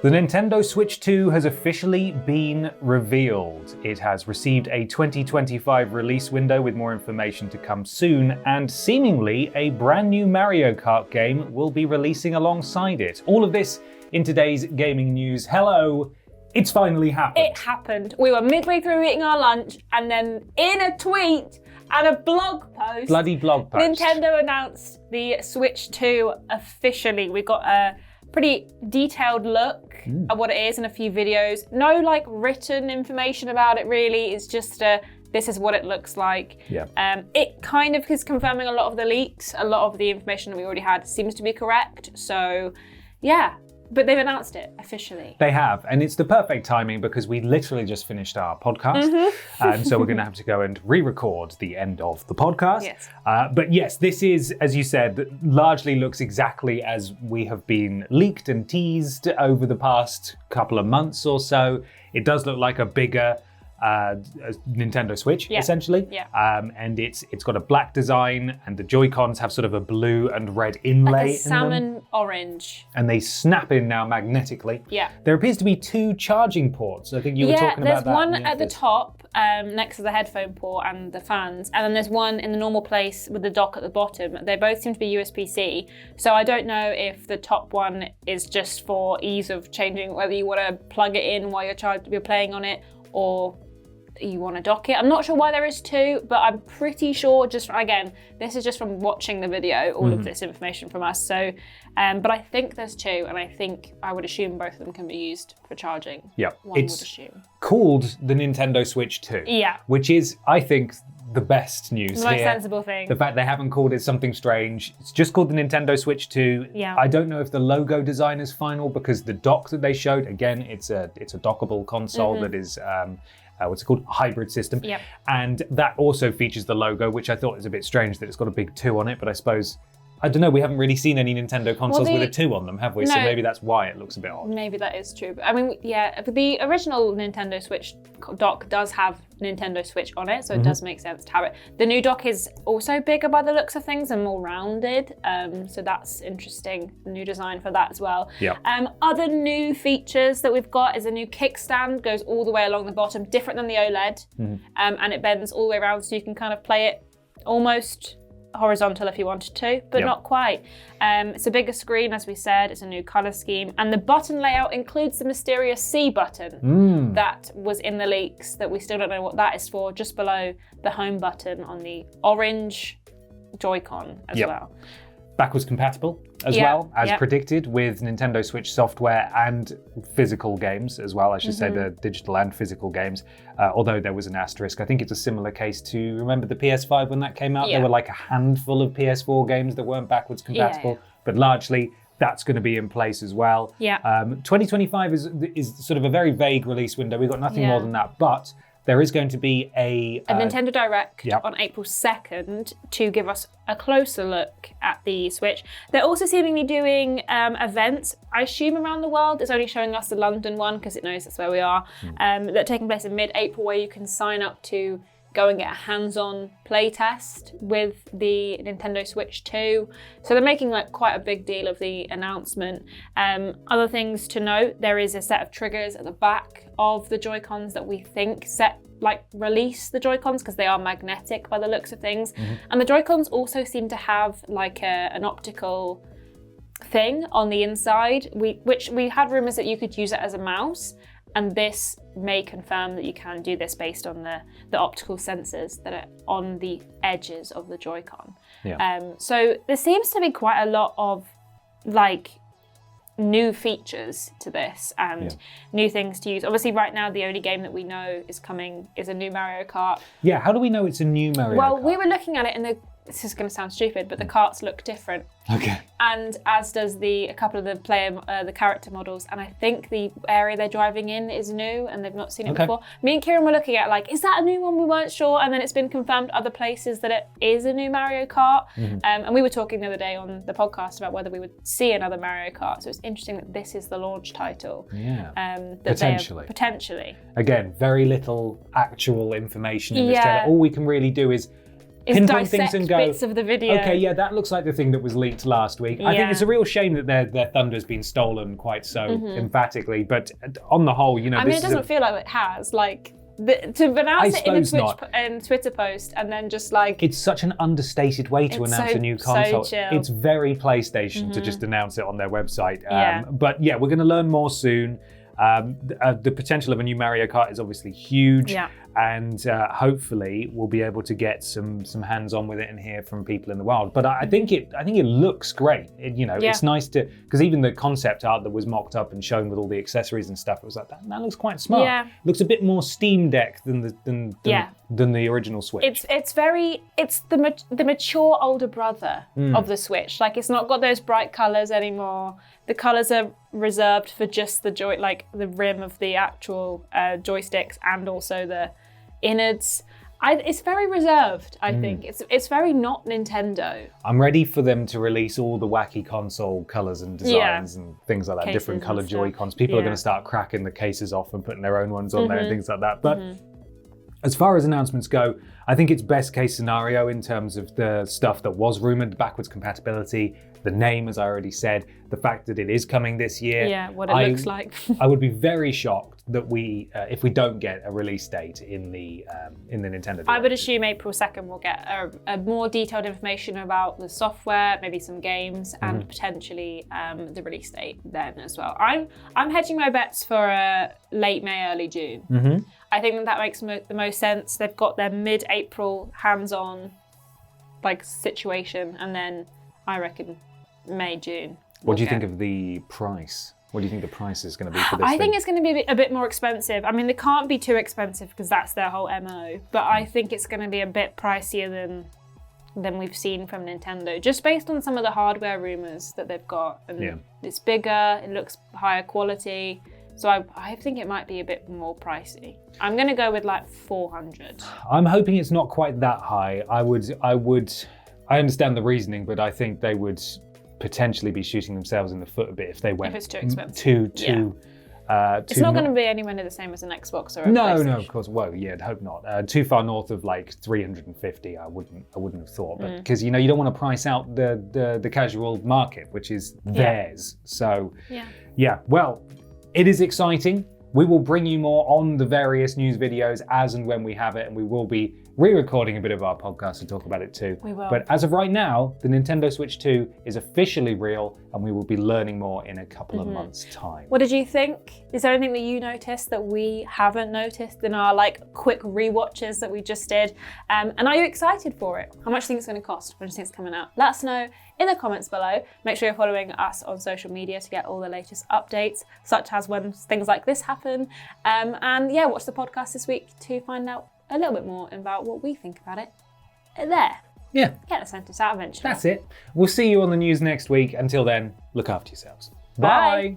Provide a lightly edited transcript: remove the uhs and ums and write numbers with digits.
The Nintendo Switch 2 has officially been revealed. It has received a 2025 release window with more information to come soon, and seemingly a brand new Mario Kart game will be releasing alongside it. All of this in today's gaming news. Hello, it's finally happened. It happened. We were midway through eating our lunch, and then in a tweet and a blog post, bloody blog post, Nintendo announced the Switch 2 officially. We got a pretty detailed look at what it is in a few videos. No like written information about it really. It's just this is what it looks like. Yeah. It kind of is confirming a lot of the leaks. A lot of the information that we already had seems to be correct. So yeah, but they've announced it officially. They have, and it's the perfect timing because we literally just finished our podcast, and so we're going to have to go and re-record the end of the podcast. Yes. But yes, this is, as you said, largely looks exactly as we have been leaked and teased over the past couple of months or so. It does look like a bigger Nintendo Switch, essentially. Yeah. And it's got a black design, and the Joy-Cons have sort of a blue and red inlay Like a in salmon them. orange. And they snap in now magnetically. Yeah. There appears to be two charging ports. I think you were talking about that. Yeah, there's one in the at the office. top next to the headphone port and the fans, and then there's one in the normal place with the dock at the bottom. They both seem to be USB-C, so I don't know if the top one is just for ease of changing, whether you want to plug it in while you're playing on it, or you want to dock it. I'm not sure why there is two, but I'm pretty sure, just again, this is just from watching the video, all of this information from us. So, but I think there's two, and I would assume both of them can be used for charging. Yeah, One it's would assume. called the Nintendo Switch 2. Yeah. Which is, I think, the best news The most here. sensible thing. The fact they haven't called it something strange. It's just called the Nintendo Switch 2. Yeah. I don't know if the logo design is final because the dock that they showed, again, it's a dockable console that is what's it called? A hybrid system. Yep. And that also features the logo, which I thought is a bit strange that it's got a big 2 on it, but I suppose, I don't know, we haven't really seen any Nintendo consoles with a 2 on them, have we? So No. maybe that's why it looks a bit odd. Maybe that is true. But I mean, yeah, the original Nintendo Switch dock does have Nintendo Switch on it, so it does make sense to have it. The new dock is also bigger by the looks of things and more rounded, so that's interesting. New design for that as well. Yeah. Other new features that we've got is a new kickstand, goes all the way along the bottom, different than the OLED, and it bends all the way around, so you can kind of play it almost horizontal if you wanted to, but not quite. It's a bigger screen, as we said. It's a new color scheme, and the button layout includes the mysterious C button that was in the leaks that we still don't know what that is for, just below the home button on the orange Joy-Con as well. Backwards compatible as well, as predicted, with Nintendo Switch software and physical games as well. I should say the digital and physical games, although there was an asterisk. I think it's a similar case to, remember the PS5 when that came out? There were like a handful of PS4 games that weren't backwards compatible, but largely that's going to be in place as well. 2025 is sort of a very vague release window. We've got nothing more than that, but there is going to be a Nintendo Direct on April 2nd to give us a closer look at the Switch. They're also seemingly doing events, I assume around the world. It's only showing us the London one because it knows that's where we are. That are taking place in mid-April, where you can sign up to go and get a hands-on playtest with the Nintendo Switch 2. So they're making like quite a big deal of the announcement. Other things to note, there is a set of triggers at the back of the Joy-Cons that we think release the Joy-Cons because they are magnetic by the looks of things. And the Joy-Cons also seem to have like an optical thing on the inside, which we had rumors that you could use it as a mouse. And this may confirm that you can do this based on the optical sensors that are on the edges of the Joy-Con. So there seems to be quite a lot of like new features to this and new things to use. Obviously right now the only game that we know is coming is a new Mario Kart. Yeah, how do we know it's a new Mario Kart? Well, we were looking at it and this is going to sound stupid, but the karts look different. Okay. And as does a couple of the character models. And I think the area they're driving in is new and they've not seen it before. Me and Kieran were looking at like, is that a new one? We weren't sure. And then it's been confirmed other places that it is a new Mario Kart. And we were talking the other day on the podcast about whether we would see another Mario Kart. So it's interesting that this is the launch title. Potentially. Again, very little actual information in this trailer. All we can really do is pinpoint things and go, bits of the video. okay, yeah, that looks like the thing that was leaked last week. I think it's a real shame that their thunder's been stolen quite so emphatically. But on the whole, you know, I mean, it doesn't feel like it has. Like, to announce it in a Twitter post and then just like... It's such an understated way to announce a new console. So chill. It's very PlayStation to just announce it on their website. But yeah, we're going to learn more soon. The potential of a new Mario Kart is obviously huge, and hopefully we'll be able to get some hands-on with it and hear from people in the wild. But I think it looks great. It's nice because even the concept art that was mocked up and shown with all the accessories and stuff, it was like that looks quite smart. Yeah. It looks a bit more Steam Deck than the original Switch. It's the mature older brother of the Switch. Like, it's not got those bright colours anymore. The colours are reserved for just the rim of the actual joysticks and also the innards. It's very reserved, I think. It's very not Nintendo. I'm ready for them to release all the wacky console colours and designs and things like that, cases, different coloured Joy-Cons. People are going to start cracking the cases off and putting their own ones on there and things like that. But as far as announcements go, I think it's best case scenario in terms of the stuff that was rumoured, backwards compatibility, the name, as I already said, the fact that it is coming this year. Yeah, what it looks like. I would be very shocked that if we don't get a release date in the Nintendo Direct. I would assume April 2nd we'll get a more detailed information about the software, maybe some games, and potentially the release date then as well. I'm hedging my bets for late May, early June. I think that makes the most sense. They've got their mid-April hands-on situation, and then I reckon May, June. What do you think of the price? What do you think the price is going to be for this I think it's going to be a bit more expensive. I mean, they can't be too expensive because that's their whole MO. But I think it's going to be a bit pricier than we've seen from Nintendo, just based on some of the hardware rumours that they've got. And it's bigger, it looks higher quality. So I think it might be a bit more pricey. I'm going to go with like 400. I'm hoping it's not quite that high. I understand the reasoning, but I think they would potentially be shooting themselves in the foot a bit if they went if it's too expensive. It's not going to be anywhere near the same as an Xbox or a PlayStation. No, of course. Well, yeah, I'd hope not. Too far north of like 350, I wouldn't have thought. But because you don't want to price out the casual market, which is theirs. So well, it is exciting. We will bring you more on the various news videos as and when we have it, and we will be re-recording a bit of our podcast to talk about it too. We will. But as of right now, the Nintendo Switch 2 is officially real, and we will be learning more in a couple of months' time. What did you think? Is there anything that you noticed that we haven't noticed in our quick re-watches that we just did? And are you excited for it? How much do you think it's going to cost? When do you think it's coming out? Let us know in the comments below. Make sure you're following us on social media to get all the latest updates, such as when things like this happen. And watch the podcast this week to find out a little bit more about what we think about it there. Yeah. Get the sentence out eventually. That's it. We'll see you on the news next week. Until then, look after yourselves. Bye.